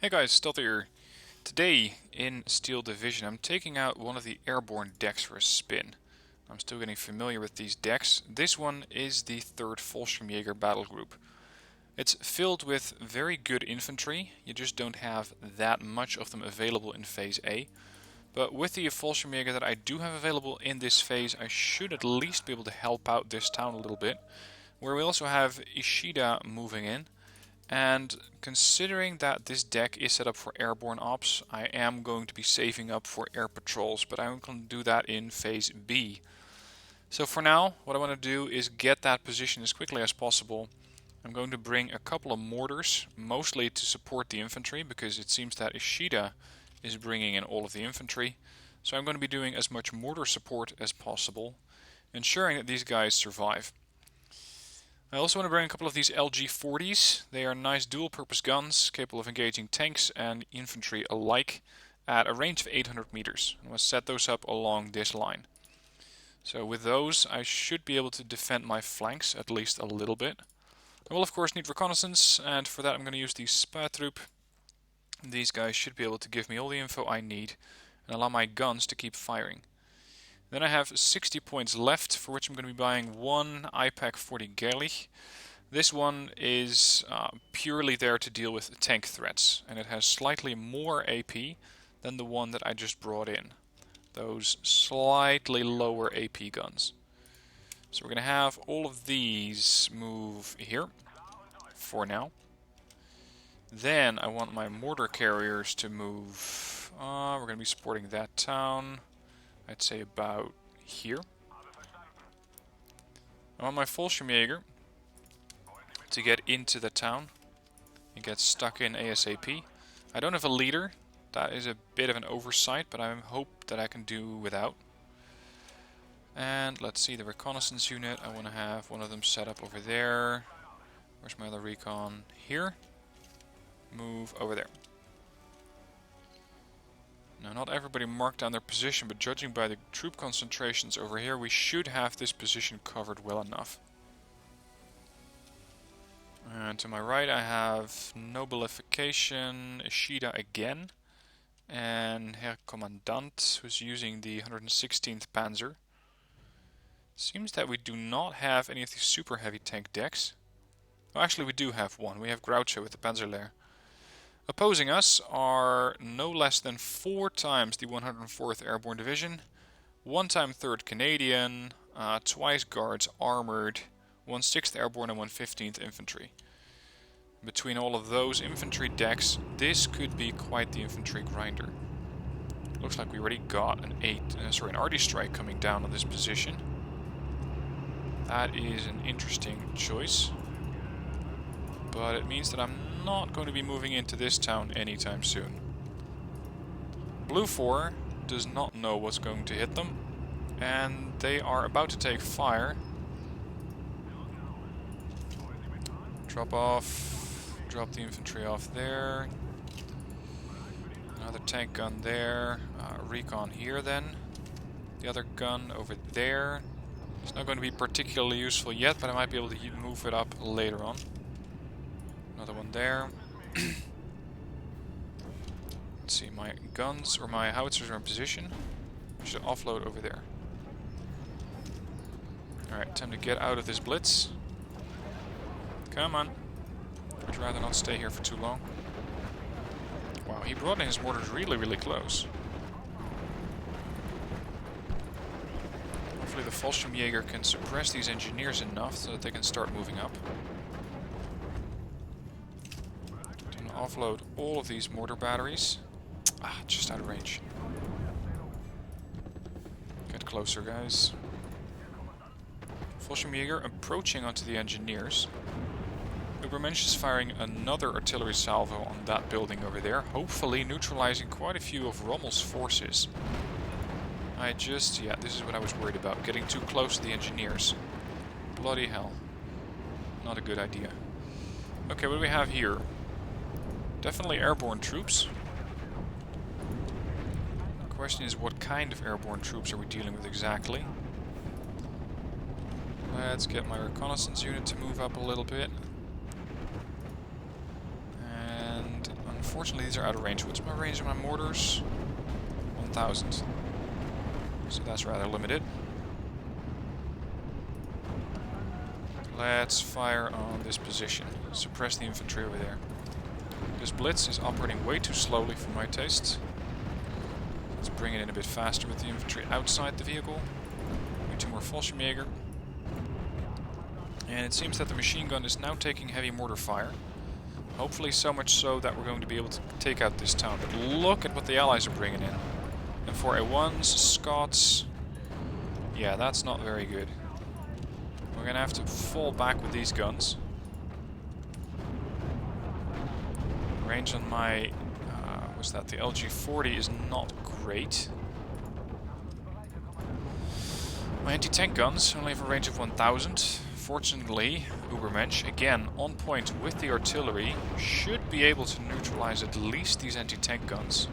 Hey guys, Stealth here. Today in Steel Division I'm taking out one of the Airborne decks for a spin. I'm still getting familiar with these decks. This one is the 3rd Fallschirmjäger battle group. It's filled with very good infantry, you just don't have that much of them available in Phase A. But with the Fallschirmjäger that I do have available in this phase, I should at least be able to help out this town a little bit. Where we also have Ishida moving in. And considering that this deck is set up for airborne ops, I am going to be saving up for air patrols, but I'm going to do that in Phase B. So for now, what I want to do is get that position as quickly as possible. I'm going to bring a couple of mortars, mostly to support the infantry, because it seems that Ishida is bringing in all of the infantry. So I'm going to be doing as much mortar support as possible, ensuring that these guys survive. I also want to bring a couple of these LG-40s. They are nice dual-purpose guns, capable of engaging tanks and infantry alike at a range of 800 meters. I'm going to set those up along this line. So with those, I should be able to defend my flanks at least a little bit. I will of course need reconnaissance, and for that I'm going to use the Spatroop. These guys should be able to give me all the info I need and allow my guns to keep firing. Then I have 60 points left, for which I'm going to be buying one IPAC 40 Galore. This one is purely there to deal with tank threats, and it has slightly more AP than the one that I just brought in. Those slightly lower AP guns. So we're going to have all of these move here, for now. Then I want my mortar carriers to move. We're going to be supporting that town. I'd say about here. I want my Fallschirmjäger to get into the town and get stuck in ASAP. I don't have a leader. That is a bit of an oversight, but I hope that I can do without. And let's see, the reconnaissance unit. I want to have one of them set up over there. Where's my other recon? Here. Move over there. Now, not everybody marked down their position, but judging by the troop concentrations over here, we should have this position covered well enough. And to my right I have Nobilification, Ishida again, and Herr Commandant, who's using the 116th Panzer. Seems that we do not have any of these super heavy tank decks. Well, actually we do have one. We have Groucho with the Panzerlehr. Opposing us are no less than 4 times the 104th Airborne Division, 1 time 3rd Canadian, twice Guards Armored, 1/6th Airborne and 1/15th Infantry. Between all of those infantry decks, this could be quite the infantry grinder. Looks like we already got an RD strike coming down on this position. That is an interesting choice, but it means that I'm not going to be moving into this town anytime soon. Blue 4 does not know what's going to hit them, and they are about to take fire. Drop the infantry off there. Another tank gun there. Recon here then. The other gun over there. It's not going to be particularly useful yet, but I might be able to move it up later on. Another one there. Let's see, my guns or my howitzers are in position. I should offload over there. Alright, time to get out of this blitz. Come on. I'd rather not stay here for too long. Wow, he brought in his mortars really, really close. Hopefully the Fallschirmjäger can suppress these engineers enough so that they can start moving up. Offload all of these mortar batteries. Just out of range. Get closer, guys. Fallschirmjäger approaching onto the engineers. Ubermensch is firing another artillery salvo on that building over there, hopefully neutralizing quite a few of Rommel's forces. Yeah, this is what I was worried about, getting too close to the engineers. Bloody hell. Not a good idea. Okay, what do we have here? Definitely airborne troops. The question is, what kind of airborne troops are we dealing with exactly? Let's get my reconnaissance unit to move up a little bit. And Unfortunately, these are out of range. What's my range of my mortars? 1000. So that's rather limited. Let's fire on this position. Suppress the infantry over there. This blitz is operating way too slowly for my tastes. Let's bring it in a bit faster with the infantry outside the vehicle. Need 2 more Fallschirmjäger. And it seems that the machine gun is now taking heavy mortar fire. Hopefully so much so that we're going to be able to take out this town. But look at what the Allies are bringing in. M4A1s, Scots. Yeah, that's not very good. We're going to have to fall back with these guns. Range on my, what's that, the LG-40 is not great. My anti-tank guns only have a range of 1000. Fortunately, Ubermensch, again on point with the artillery, should be able to neutralize at least these anti-tank guns.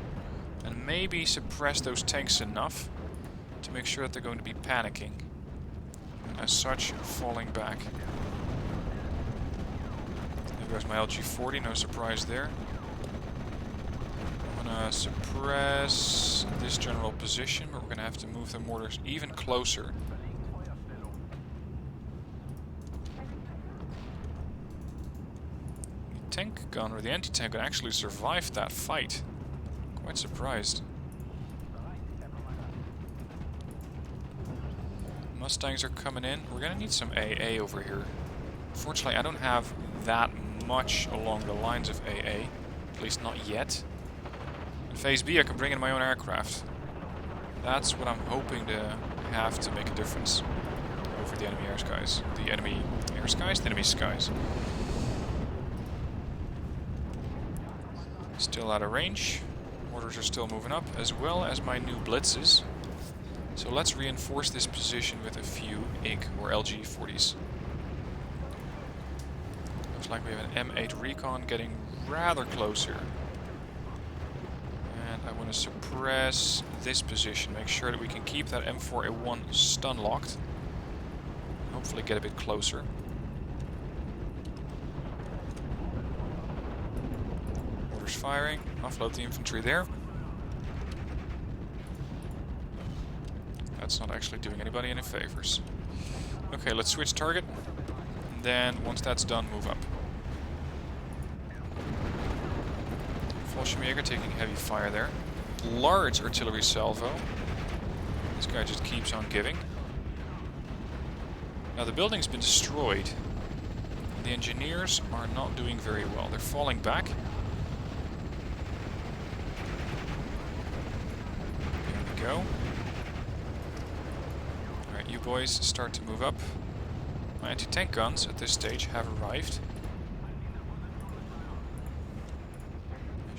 And maybe suppress those tanks enough to make sure that they're going to be panicking. And as such, falling back. There goes my LG-40, no surprise there. I'm gonna suppress this general position, but we're gonna have to move the mortars even closer. The tank gun, or the anti-tank gun, actually survived that fight. Quite surprised. Mustangs are coming in. We're gonna need some AA over here. Fortunately, I don't have that much along the lines of AA. At least not yet. In Phase B, I can bring in my own aircraft. That's what I'm hoping to have to make a difference over the enemy air skies. The enemy air skies? The enemy skies. Still out of range. Mortars are still moving up, as well as my new blitzes. So let's reinforce this position with a few IG or LG-40s. Looks like we have an M8 Recon getting rather closer. And I want to suppress this position, make sure that we can keep that M4A1 stun locked. Hopefully get a bit closer. Mortars firing, offload the infantry there. That's not actually doing anybody any favors. Okay, let's switch target. And then, once that's done, move up. Fallschirmjäger taking heavy fire there. Large artillery salvo. This guy just keeps on giving. Now the building's been destroyed. The engineers are not doing very well. They're falling back. There we go. Alright, you boys start to move up. My anti-tank guns at this stage have arrived.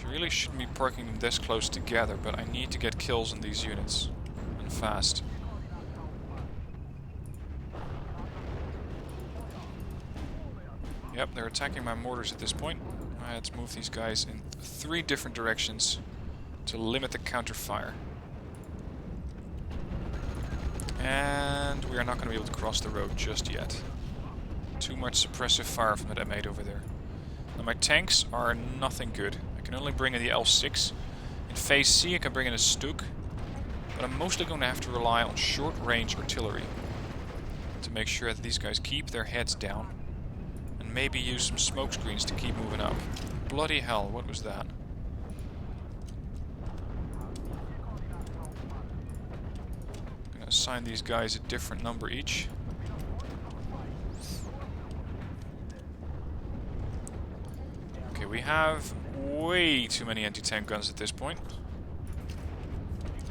I really shouldn't be parking them this close together, but I need to get kills on these units. And fast. Yep, they're attacking my mortars at this point. Let's move these guys in 3 different directions to limit the counter fire. And we are not going to be able to cross the road just yet. Too much suppressive fire from that M8 over there. Now my tanks are nothing good. I can only bring in the L6. In Phase C I can bring in a Stuk. But I'm mostly going to have to rely on short-range artillery to make sure that these guys keep their heads down. And maybe use some smoke screens to keep moving up. Bloody hell, what was that? Assign these guys a different number each. Okay, we have way too many anti-tank guns at this point.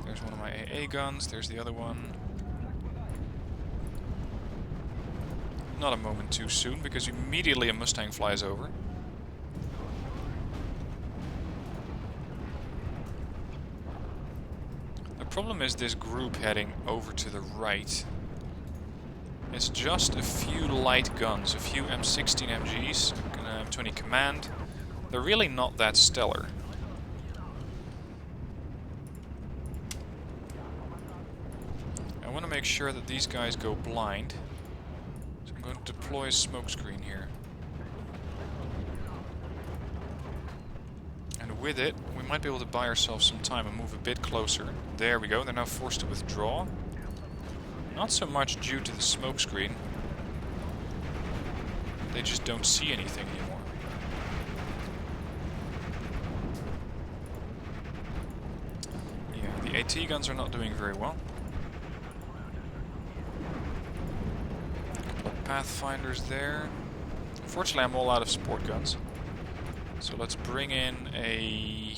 There's one of my AA guns, there's the other one. Not a moment too soon, because immediately a Mustang flies over. The problem is this group heading over to the right. It's just a few light guns, a few M16 MGs, M20 Command. They're really not that stellar. I want to make sure that these guys go blind. So I'm going to deploy a smokescreen here. And with it, we might be able to buy ourselves some time and move a bit closer. There we go, they're now forced to withdraw. Not so much due to the smoke screen. They just don't see anything anymore. Yeah, the AT guns are not doing very well. A couple of Pathfinders there. Unfortunately, I'm all out of support guns. So let's bring in a...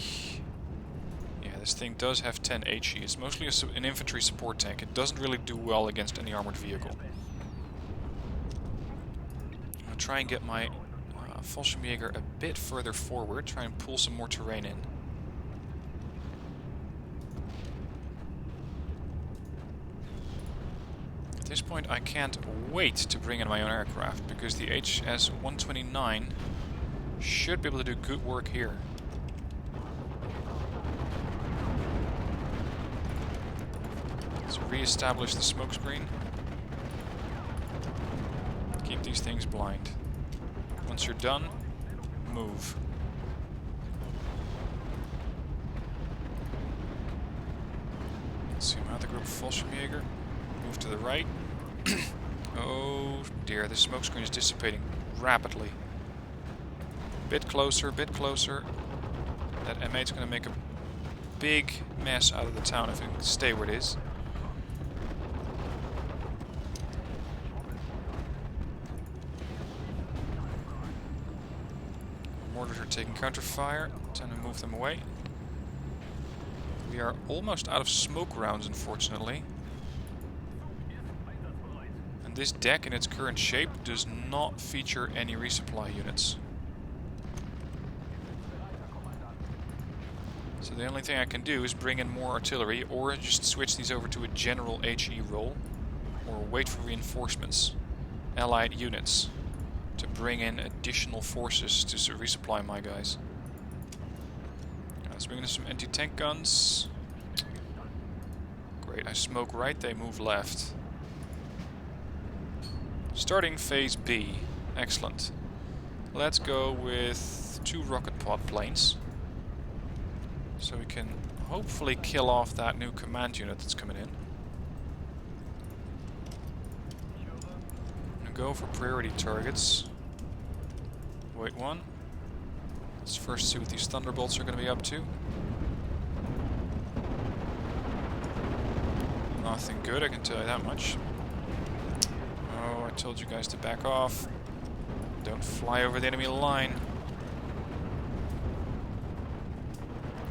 Yeah, this thing does have 10 HE. It's mostly an infantry support tank. It doesn't really do well against any armored vehicle. I'll try and get my Fallschirmjäger a bit further forward. Try and pull some more terrain in. At this point, I can't wait to bring in my own aircraft, because the HS-129 should be able to do good work here. Let's re-establish the smokescreen. Keep these things blind. Once you're done, move. Zoom out the group Fallschirmjäger. Move to the right. Oh dear, the smokescreen is dissipating rapidly. Bit closer, bit closer. That M8's going to make a big mess out of the town if it can stay where it is. Mortars are taking counterfire. Time to move them away. We are almost out of smoke rounds, unfortunately. And this deck in its current shape does not feature any resupply units. So the only thing I can do is bring in more artillery, or just switch these over to a general HE role, or wait for reinforcements, allied units, to bring in additional forces to resupply my guys. Let's bring in some anti-tank guns. Great, I smoke right, they move left. Starting phase B. Excellent. Let's go with 2 rocket pod planes. So we can hopefully kill off that new command unit that's coming in. I'm gonna go for priority targets. Wait one. Let's first see what these Thunderbolts are going to be up to. Nothing good, I can tell you that much. Oh, I told you guys to back off. Don't fly over the enemy line.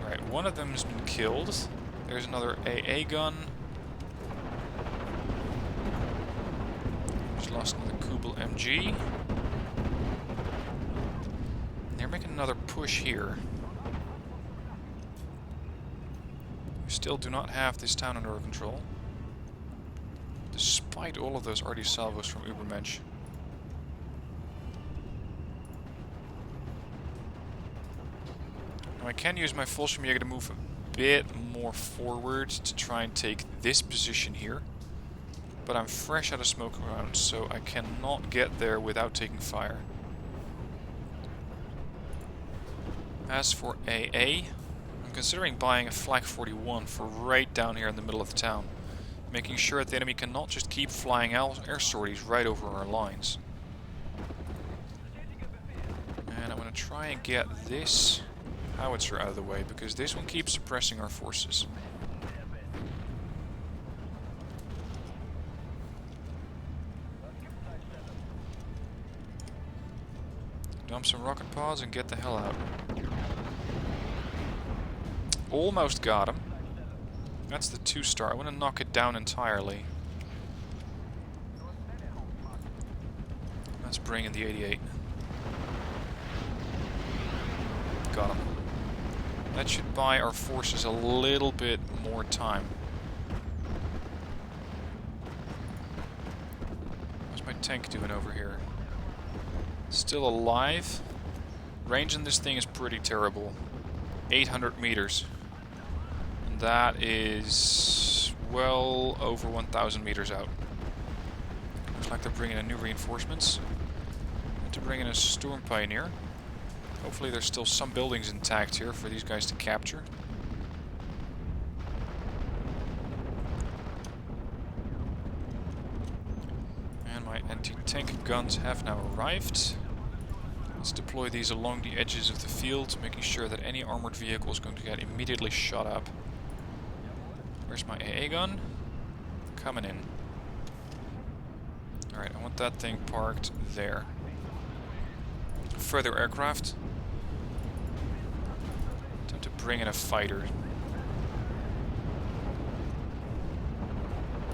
Right, one of them has been killed. There's another AA gun. Just lost another Kubel MG. They're making another push here. We still do not have this town under control, despite all of those RD salvos from Ubermensch. Now I can use my Fallschirmjäger to move a bit more forward to try and take this position here, but I'm fresh out of smoke rounds, so I cannot get there without taking fire. As for AA, I'm considering buying a Flak 41 for right down here in the middle of the town, making sure that the enemy cannot just keep flying air sorties right over our lines. And I'm going to try and get this howitzer out of the way, because this one keeps suppressing our forces. Dump some rocket pods and get the hell out. Almost got him. That's the 2-star. I want to knock it down entirely. Let's bring in the 88. Got him. That should buy our forces a little bit more time. What's my tank doing over here? Still alive. Range on this thing is pretty terrible. 800 meters. And that is well over 1,000 meters out. Looks like they're bringing in new reinforcements. And to bring in a Storm Pioneer. Hopefully there's still some buildings intact here for these guys to capture. And my anti-tank guns have now arrived. Let's deploy these along the edges of the field, making sure that any armored vehicle is going to get immediately shot up. Where's my AA gun? Coming in. Alright, I want that thing parked there. Further aircraft. Time to bring in a fighter.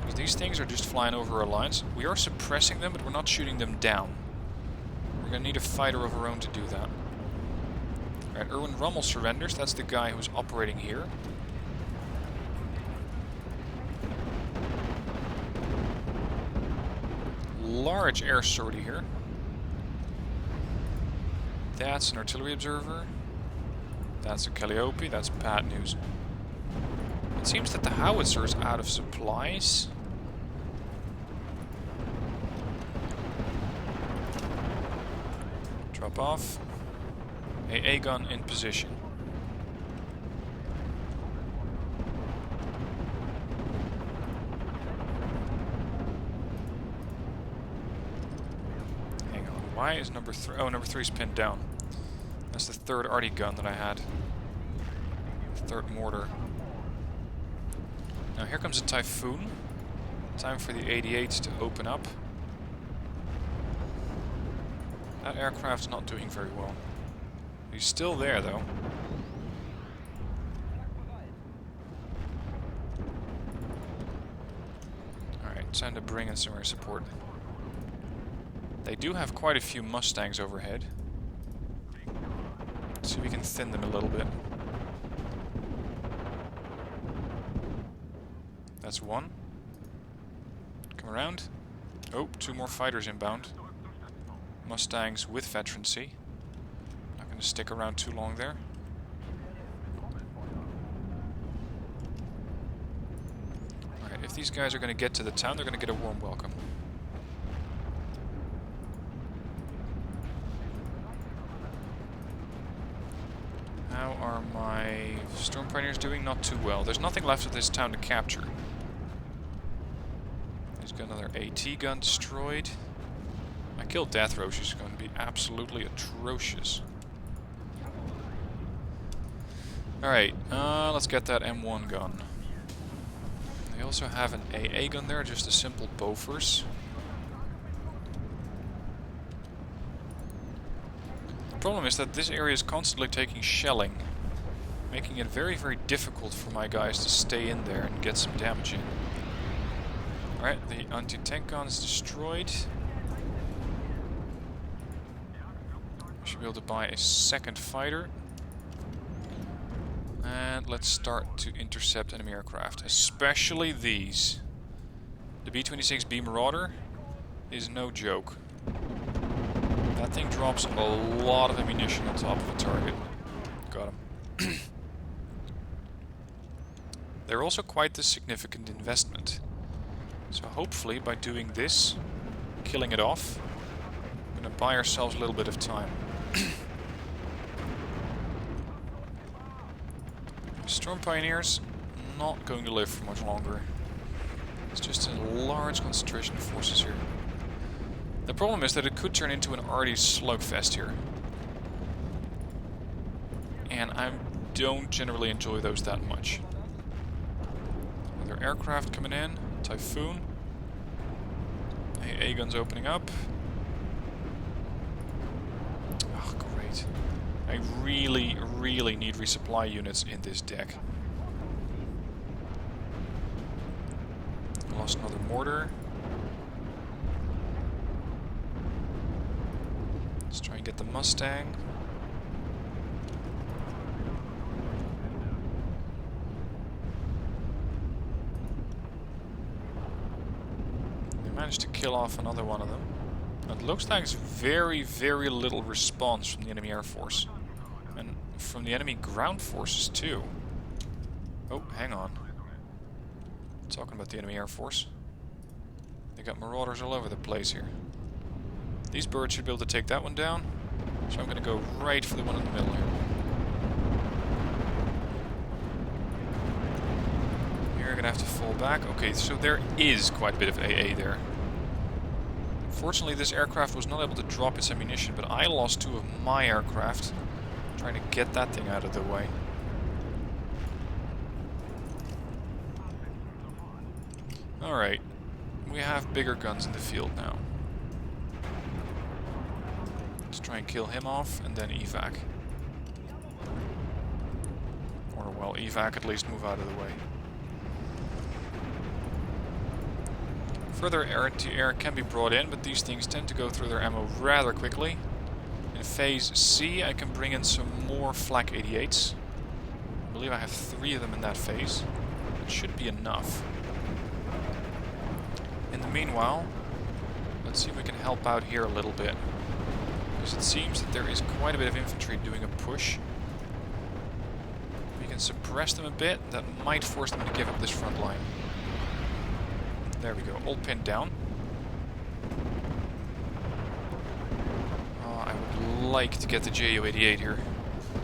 Because these things are just flying over our lines. We are suppressing them, but we're not shooting them down. We're going to need a fighter of our own to do that. Alright, Erwin Rommel surrenders. That's the guy who's operating here. Large air sortie here. That's an artillery observer. That's a Calliope. That's bad news. It seems that the howitzer is out of supplies. Drop off. AA gun in position. Hang on. Why is number 3? Oh, number 3 is pinned down. That's the third arty gun that I had. Third mortar. Now here comes a Typhoon. Time for the 88 to open up. That aircraft's not doing very well. He's still there though. Alright, time to bring in some air support. They do have quite a few Mustangs overhead. Let's see if we can thin them a little bit. That's one. Come around. Oh, 2 more fighters inbound. Mustangs with veterancy. Not going to stick around too long there. Alright, if these guys are going to get to the town, they're going to get a warm welcome. How are my storm pioneers doing? Not too well. There's nothing left of this town to capture. There's got another AT gun destroyed. My kill death ratio is going to be absolutely atrocious. Alright, let's get that M1 gun. They also have an AA gun there, just a simple Bofors. The problem is that this area is constantly taking shelling, making it very, very difficult for my guys to stay in there and get some damage in. Alright, the anti-tank gun is destroyed. Should be able to buy a second fighter. And let's start to intercept enemy aircraft, especially these. The B-26B Marauder is no joke. That thing drops a lot of ammunition on top of a target. Got him. They're also quite a significant investment. So hopefully by doing this, killing it off, we're going to buy ourselves a little bit of time. Storm Pioneers not going to live for much longer. It's just a large concentration of forces here. The problem is that it could turn into an arty slugfest here. And I don't generally enjoy those that much. Another aircraft coming in. Typhoon. AA guns opening up. Oh, great. I really, really need resupply units in this deck. Lost another mortar. Let's try and get the Mustang. They managed to kill off another one of them. It looks like it's very, very little response from the enemy air force. And from the enemy ground forces too. Oh, hang on. Talking about the enemy air force. They got marauders all over the place here. These birds should be able to take that one down. So I'm going to go right for the one in the middle here. Here, I'm going to have to fall back. Okay, so there is quite a bit of AA there. Fortunately, this aircraft was not able to drop its ammunition, but I lost 2 of my aircraft trying to get that thing out of the way. Alright, we have bigger guns in the field now. Let's try and kill him off and then evac. Or, well, evac, at least move out of the way. Further air-to-air can be brought in, but these things tend to go through their ammo rather quickly. In phase C, I can bring in some more Flak 88s. I believe I have 3 of them in that phase. It should be enough. In the meanwhile, let's see if we can help out here a little bit. Because it seems that there is quite a bit of infantry doing a push. We can suppress them a bit. That might force them to give up this front line. There we go, all pinned down. I would like to get the Ju-88 here.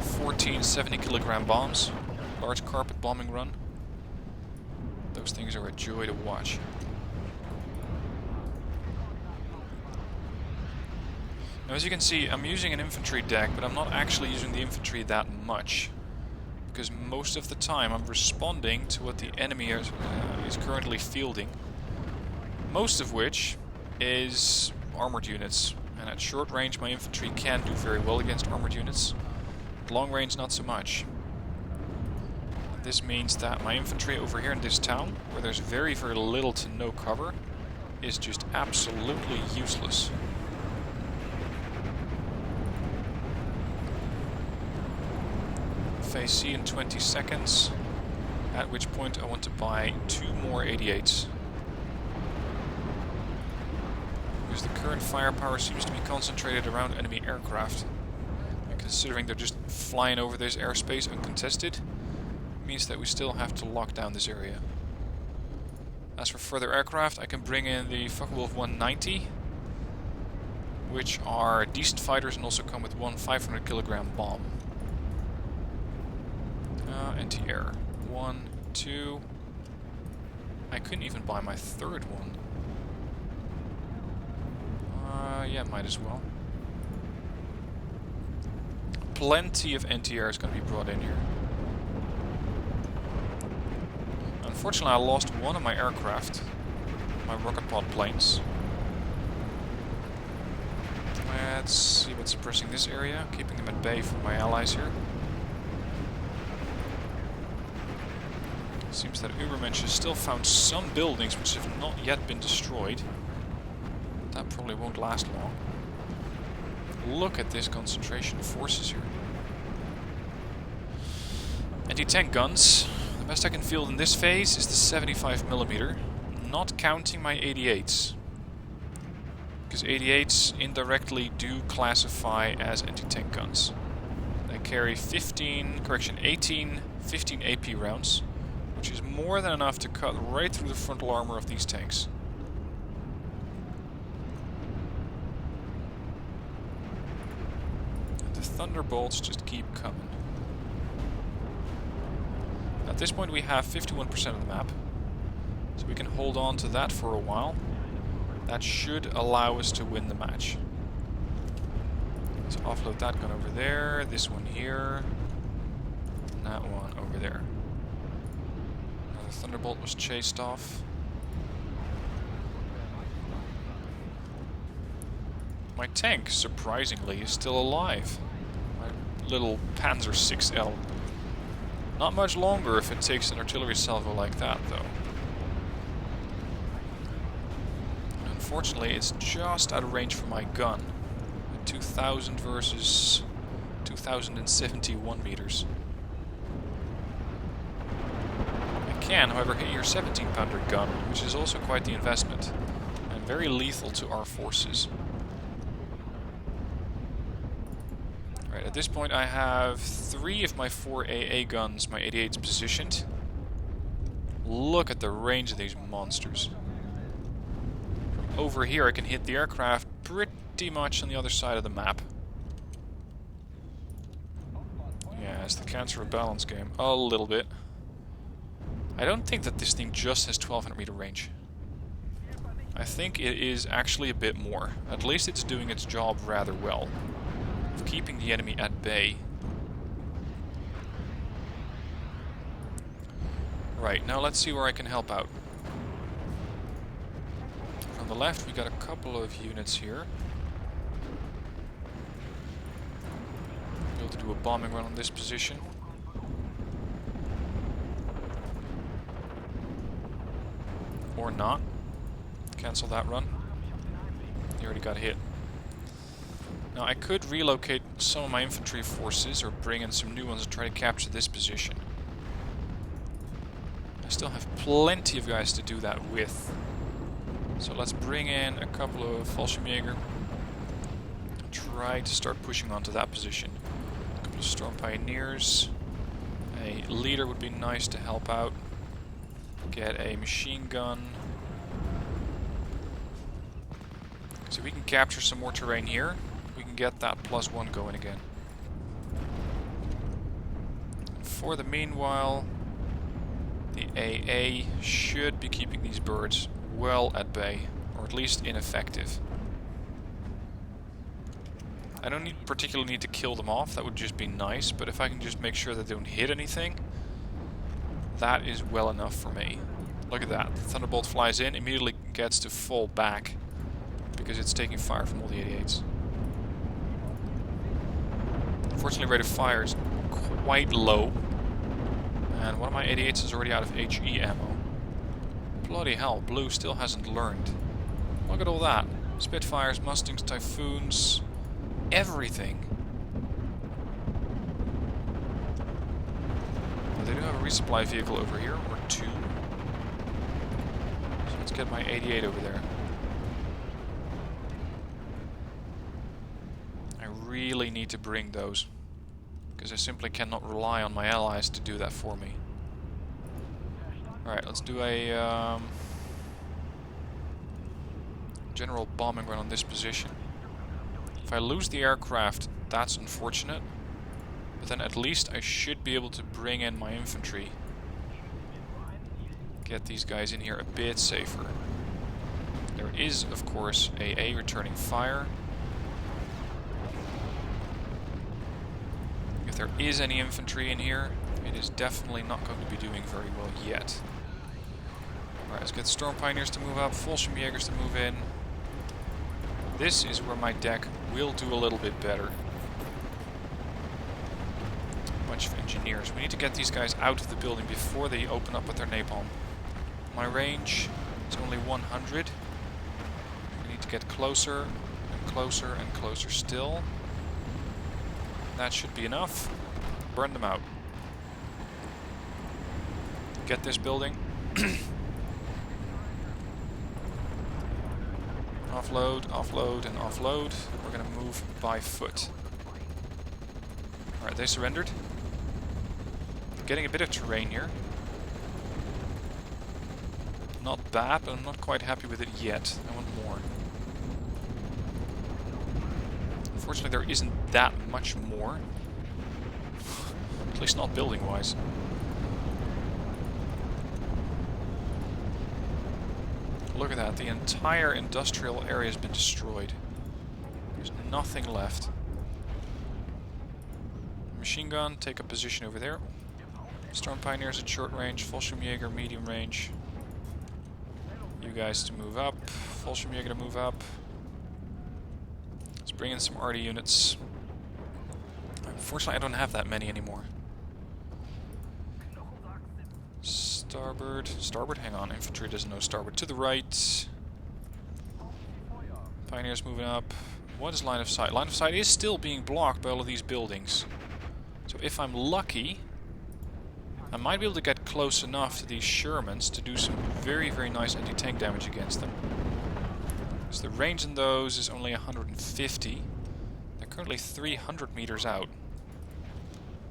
14 70-kilogram bombs. Large carpet bombing run. Those things are a joy to watch. Now, as you can see, I'm using an infantry deck, but I'm not actually using the infantry that much. Because most of the time I'm responding to what the enemy is currently fielding. Most of which is armored units. And at short range my infantry can do very well against armored units. At long range not so much. And this means that my infantry over here in this town, where there's very, very little to no cover, is just absolutely useless. Phase C in 20 seconds, at which point I want to buy 2 more 88s. Because the current firepower seems to be concentrated around enemy aircraft. And considering they're just flying over this airspace uncontested, means that we still have to lock down this area. As for further aircraft, I can bring in the Focke-Wulf 190, which are decent fighters and also come with one 500-kilogram bomb. Anti-air. 1, 2. I couldn't even buy my 3rd one. Yeah, might as well. Plenty of anti-air is going to be brought in here. Unfortunately, I lost one of my aircraft. My rocket pod planes. Let's see what's suppressing this area. Keeping them at bay for my allies here. Seems that Ubermensch has still found some buildings which have not yet been destroyed. That probably won't last long. Look at this concentration of forces here. Anti-tank guns. The best I can field in this phase is the 75mm, not counting my 88s. Because 88s indirectly do classify as anti-tank guns. They carry 18, 15 AP rounds, which is more than enough to cut right through the frontal armor of these tanks. And the Thunderbolts just keep coming. At this point we have 51% of the map, so we can hold on to that for a while. That should allow us to win the match. So offload that gun over there, this one here, and that one over there. Now the Thunderbolt was chased off. My tank, surprisingly, is still alive. My little Panzer 6L. Not much longer if it takes an artillery salvo like that, though. Unfortunately, it's just out of range for my gun. 2000 versus 2071 meters. I can, however, hit your 17-pounder gun, which is also quite the investment, and very lethal to our forces. Right, at this point I have 3 of my 4 AA guns, my 88s, positioned. Look at the range of these monsters. From over here I can hit the aircraft pretty much on the other side of the map. Yeah, it's the cancer of balance game. A little bit. I don't think that this thing just has 1200 meter range. I think it is actually a bit more. At least it's doing its job rather well. Of keeping the enemy at bay. Right, now let's see where I can help out. From the left we got a couple of units here. Be able to do a bombing run on this position. Or not. Cancel that run. You already got hit. Now I could relocate some of my infantry forces or bring in some new ones and try to capture this position. I still have plenty of guys to do that with. So let's bring in a couple of Fallschirmjäger. Try to start pushing onto that position. A couple of Storm Pioneers. A leader would be nice to help out. Get a machine gun. So we can capture some more terrain here. We can get that +1 going again. For the meanwhile, the AA should be keeping these birds well at bay, or at least ineffective. I don't particularly need to kill them off, that would just be nice, but if I can just make sure that they don't hit anything, that is well enough for me. Look at that, the Thunderbolt flies in, immediately gets to fall back, because it's taking fire from all the 88s. Unfortunately, rate of fire is quite low, and one of my 88s is already out of HE ammo. Bloody hell, Blue still hasn't learned. Look at all that. Spitfires, Mustangs, Typhoons, everything. But they do have a resupply vehicle over here, or two. So let's get my 88 over there. I really need to bring those, because I simply cannot rely on my allies to do that for me. Alright, let's do a general bombing run on this position. If I lose the aircraft, that's unfortunate, but then at least I should be able to bring in my infantry. Get these guys in here a bit safer. There is, of course, AA returning fire. If there is any infantry in here, it is definitely not going to be doing very well yet. Alright, let's get Storm Pioneers to move up, Fallschirmjägers to move in. This is where my deck will do a little bit better. A bunch of engineers. We need to get these guys out of the building before they open up with their napalm. My range is only 100. We need to get closer and closer and closer still. That should be enough. Burn them out. Get this building. Offload, offload, and offload. We're going to move by foot. Alright, they surrendered. Getting a bit of terrain here. Not bad, but I'm not quite happy with it yet. I want more. Unfortunately, there isn't that much more. At least not building-wise. Look at that, the entire industrial area has been destroyed. There's nothing left. Machine gun, take a position over there. Storm Pioneers at short range, Fallschirmjäger medium range. You guys to move up, Fallschirmjäger to move up. Let's bring in some arty units. Unfortunately, I don't have that many anymore. Starboard. Starboard? Hang on. Infantry doesn't know starboard. To the right. Pioneers moving up. What is line of sight? Line of sight is still being blocked by all of these buildings. So if I'm lucky, I might be able to get close enough to these Shermans to do some very, very nice anti-tank damage against them. So the range in those is only 150. They're currently 300 meters out.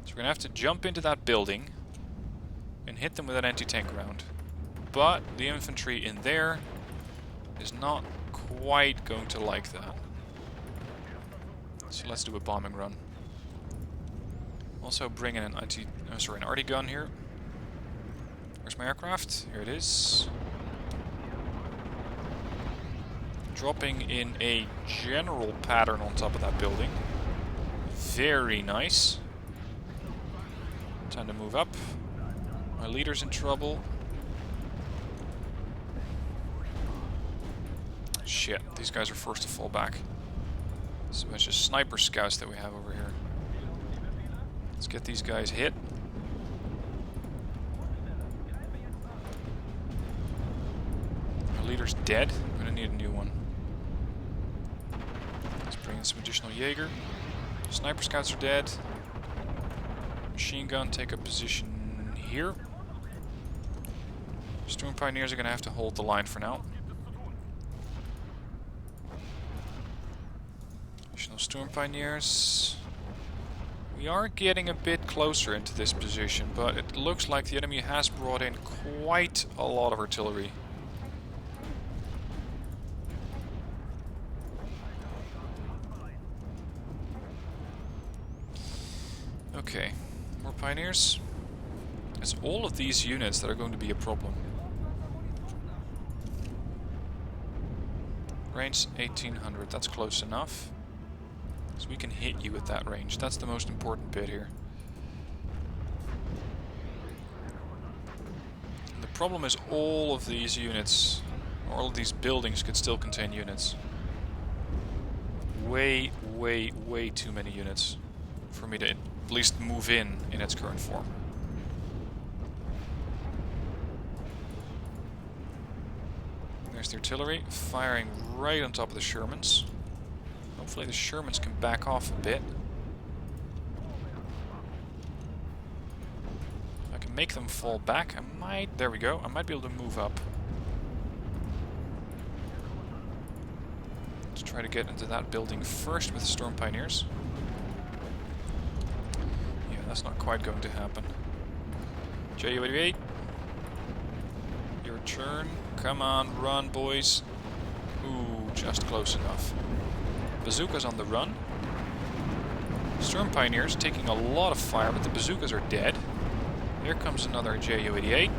So we're going to have to jump into that building and hit them with an anti-tank round. But the infantry in there is not quite going to like that. So let's do a bombing run. Also bring in an an arty gun here. Where's my aircraft? Here it is. Dropping in a general pattern on top of that building. Very nice. Time to move up. My leader's in trouble. Shit, these guys are forced to fall back. There's a bunch of sniper scouts that we have over here. Let's get these guys hit. Our leader's dead. I'm gonna need a new one. Let's bring in some additional Jaeger. Sniper scouts are dead. Machine gun, take a position here. Storm Pioneers are gonna have to hold the line for now. Additional Storm Pioneers. We are getting a bit closer into this position, but it looks like the enemy has brought in quite a lot of artillery. Okay, more Pioneers. It's all of these units that are going to be a problem. Range 1800, that's close enough. So we can hit you at that range. That's the most important bit here. And the problem is all of these units, all of these buildings could still contain units. Way, way, way too many units for me to at least move in its current form. There's the artillery firing right on top of the Shermans. Hopefully the Shermans can back off a bit. If I can make them fall back, I might... There we go. I might be able to move up. Let's try to get into that building first with Storm Pioneers. Yeah, that's not quite going to happen. Ju-88. Your turn. Come on, run, boys. Ooh, just close enough. Bazookas on the run. Storm Pioneers taking a lot of fire, but the bazookas are dead. Here comes another Ju-88.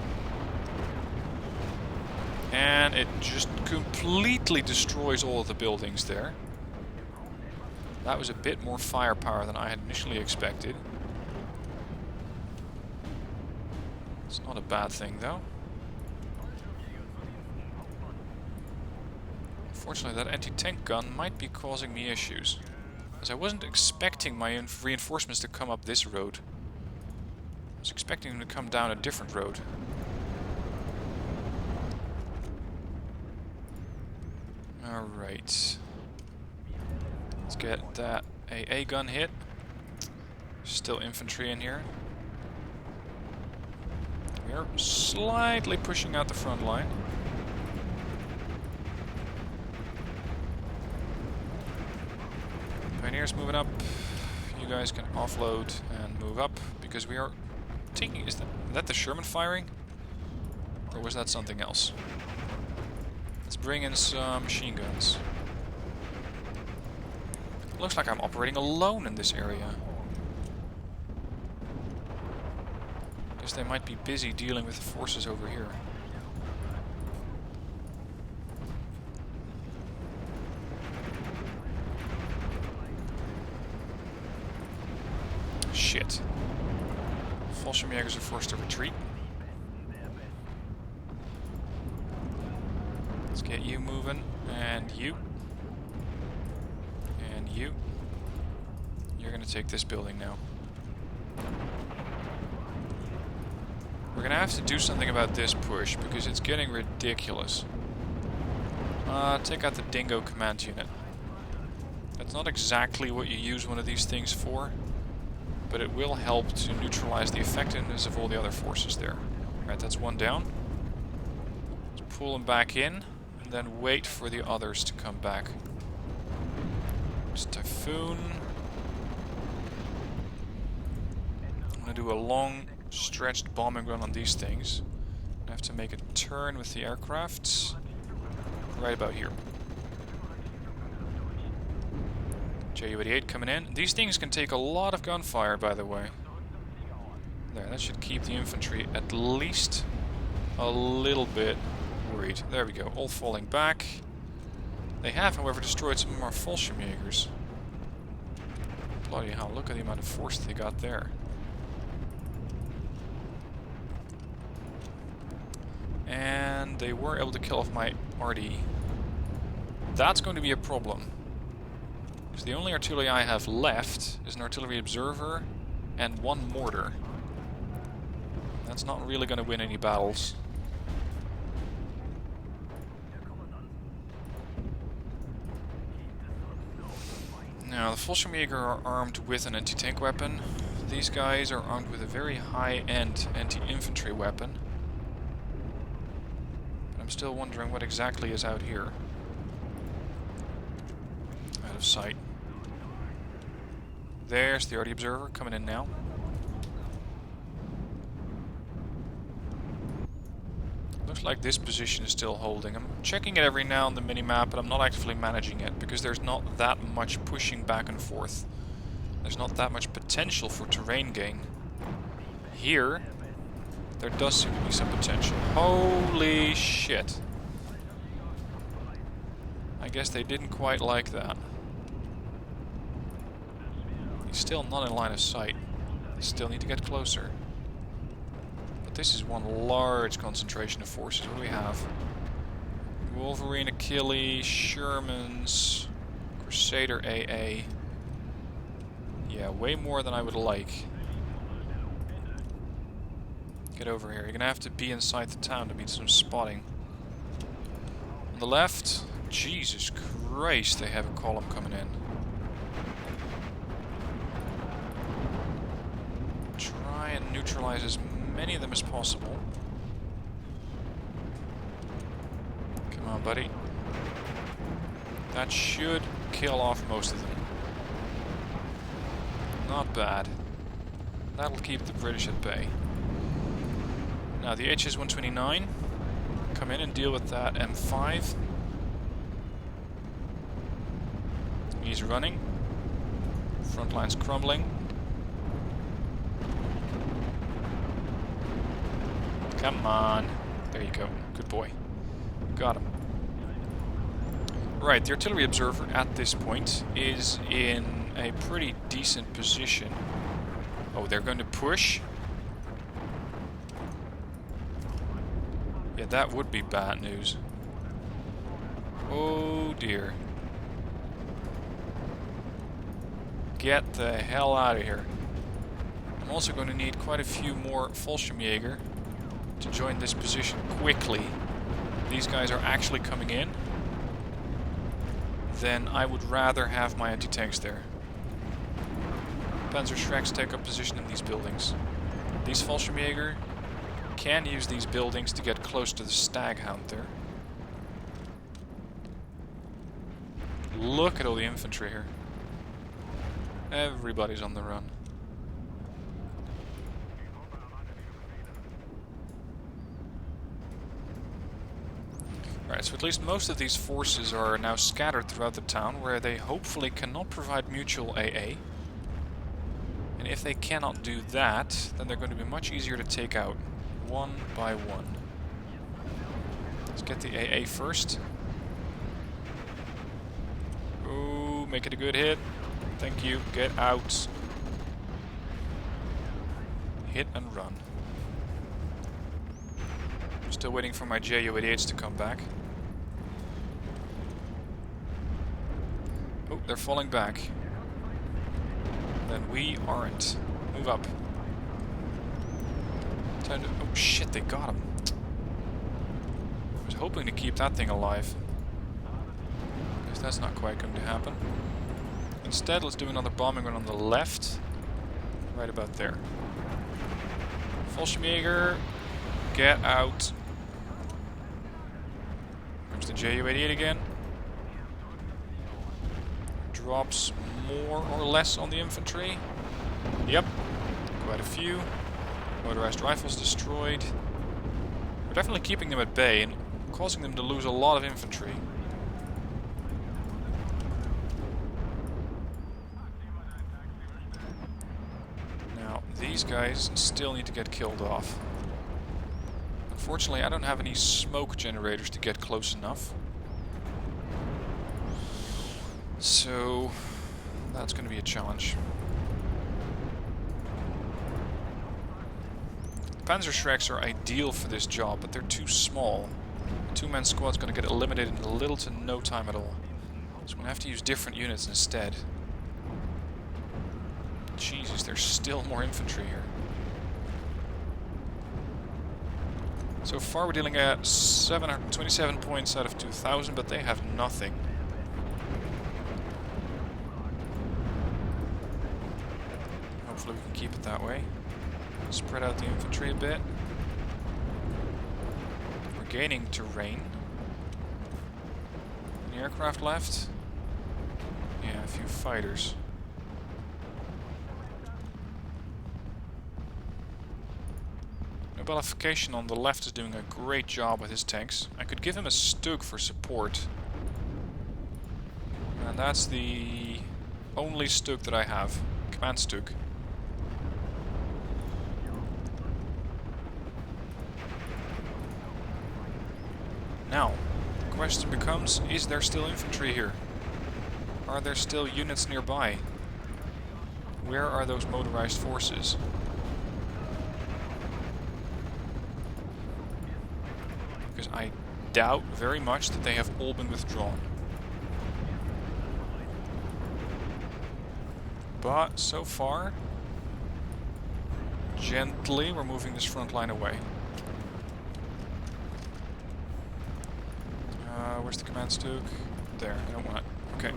And it just completely destroys all of the buildings there. That was a bit more firepower than I had initially expected. It's not a bad thing, though. Unfortunately, that anti-tank gun might be causing me issues, as I wasn't expecting my reinforcements to come up this road. I was expecting them to come down a different road. Alright. Let's get that AA gun hit. Still infantry in here. We are slightly pushing out the front line. Pioneers moving up. You guys can offload and move up because we are taking... Is that the Sherman firing? Or was that something else? Let's bring in some machine guns. Looks like I'm operating alone in this area. Guess they might be busy dealing with the forces over here. Shit. Fallschirmjägers are forced to retreat. Let's get you moving. And you. And you. You're going to take this building now. We're going to have to do something about this push because it's getting ridiculous. Take out the Dingo command unit. That's not exactly what you use one of these things for, but it will help to neutralize the effectiveness of all the other forces there. Alright, that's one down. Let's pull them back in, and then wait for the others to come back. It's Typhoon. I'm going to do a long, stretched bombing run on these things. I have to make a turn with the aircraft. Right about here. Ju-88 coming in. These things can take a lot of gunfire, by the way. There, that should keep the infantry at least a little bit worried. There we go, all falling back. They have, however, destroyed some of our Fallschirmjägers. Bloody hell, look at the amount of force they got there. And they were able to kill off my RD. That's going to be a problem. Because the only artillery I have left is an artillery observer and one mortar. That's not really going to win any battles. Now, the Fallschirmjäger are armed with an anti-tank weapon. These guys are armed with a very high-end anti-infantry weapon. But I'm still wondering what exactly is out here. Out of sight. There's the RD observer coming in now. Looks like this position is still holding. I'm checking it every now on the minimap, but I'm not actively managing it because there's not that much pushing back and forth. There's not that much potential for terrain gain. Here, there does seem to be some potential. Holy shit. I guess they didn't quite like that. He's still not in line of sight. They still need to get closer. This is one large concentration of forces. What do we have? Wolverine, Achilles, Shermans, Crusader AA. Yeah, way more than I would like. Get over here. You're gonna have to be inside the town to beat some spotting. On the left, Jesus Christ, they have a column coming in. Try and neutralize as many of them as possible. Come on, buddy. That should kill off most of them. Not bad. That'll keep the British at bay. Now the HS-129. Come in and deal with that M5. He's running. Front line's crumbling. Come on. There you go. Good boy. Got him. Right, the artillery observer at this point is in a pretty decent position. Oh, they're going to push? Yeah, that would be bad news. Oh dear. Get the hell out of here. I'm also going to need quite a few more Fallschirmjäger to join this position quickly. These guys are actually coming in. Then I would rather have my anti-tanks there. Panzer Shreks take up position in these buildings. These Fallschirmjäger can use these buildings to get close to the Staghound there. Look at all the infantry here. Everybody's on the run. Alright, so at least most of these forces are now scattered throughout the town, where they hopefully cannot provide mutual AA. And if they cannot do that, then they're going to be much easier to take out, one by one. Let's get the AA first. Ooh, make it a good hit. Thank you. Get out. Hit and run. Still waiting for my Ju-88s to come back. Oh, they're falling back. Then we aren't. Move up. Time to... Oh shit, they got him. I was hoping to keep that thing alive. Guess that's not quite going to happen. Instead, let's do another bombing run on the left. Right about there. Fallschirmjäger, get out. Comes the Ju-88 again. Drops more or less on the infantry. Yep, quite a few. Motorized rifles destroyed. We're definitely keeping them at bay and causing them to lose a lot of infantry. Now, these guys still need to get killed off. Unfortunately, I don't have any smoke generators to get close enough. So that's going to be a challenge. Panzerschrecks are ideal for this job, but they're too small. A two-man squad's going to get eliminated in little to no time at all. So I'm going to have to use different units instead. Jesus, there's still more infantry here. So far we're dealing at 727 points out of 2,000, but they have nothing. Hopefully we can keep it that way. Spread out the infantry a bit. We're gaining terrain. Any aircraft left? Yeah, a few fighters. Mobilization on the left is doing a great job with his tanks. I could give him a Stug for support. And that's the only Stug that I have. Command Stug. Now, the question becomes, is there still infantry here? Are there still units nearby? Where are those motorized forces? Because I doubt very much that they have all been withdrawn. But so far, gently we're moving this front line away. Where's the command Stug? There, I don't want it. Okay.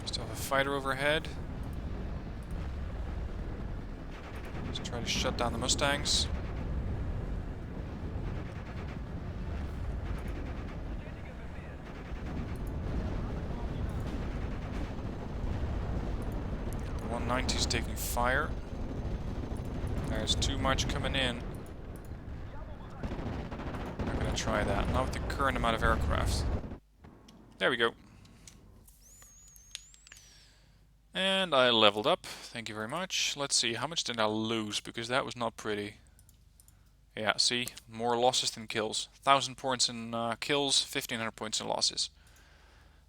Still have a fighter overhead. Let's try to shut down the Mustangs. The 190 is taking fire. There's too much coming in. Try that. Not with the current amount of aircraft. There we go. And I leveled up. Thank you very much. Let's see, how much did I lose? Because that was not pretty. Yeah, see? More losses than kills. 1,000 points in kills, 1,500 points in losses.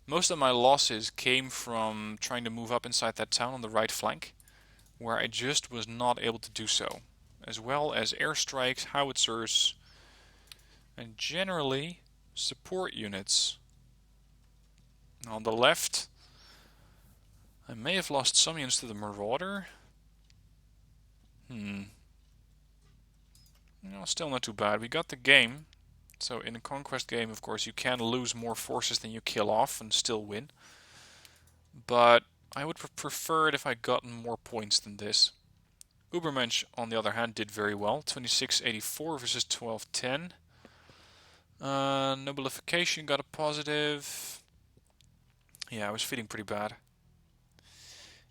Most of my losses came from trying to move up inside that town on the right flank, where I just was not able to do so. As well as airstrikes, howitzers, and generally support units. On the left, I may have lost some units to the Marauder. No, still not too bad. We got the game. So in a conquest game, of course, you can lose more forces than you kill off and still win. But I would prefer it if I'd gotten more points than this. Ubermensch, on the other hand, did very well. 2684 versus 1210. Nobilification got a positive. Yeah, I was feeling pretty bad.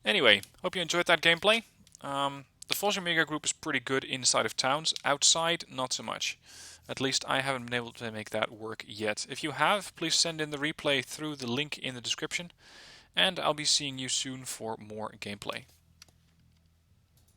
Anyway, hope you enjoyed that gameplay. The Fallschirmjäger group is pretty good inside of towns. Outside, not so much. At least I haven't been able to make that work yet. If you have, please send in the replay through the link in the description. And I'll be seeing you soon for more gameplay.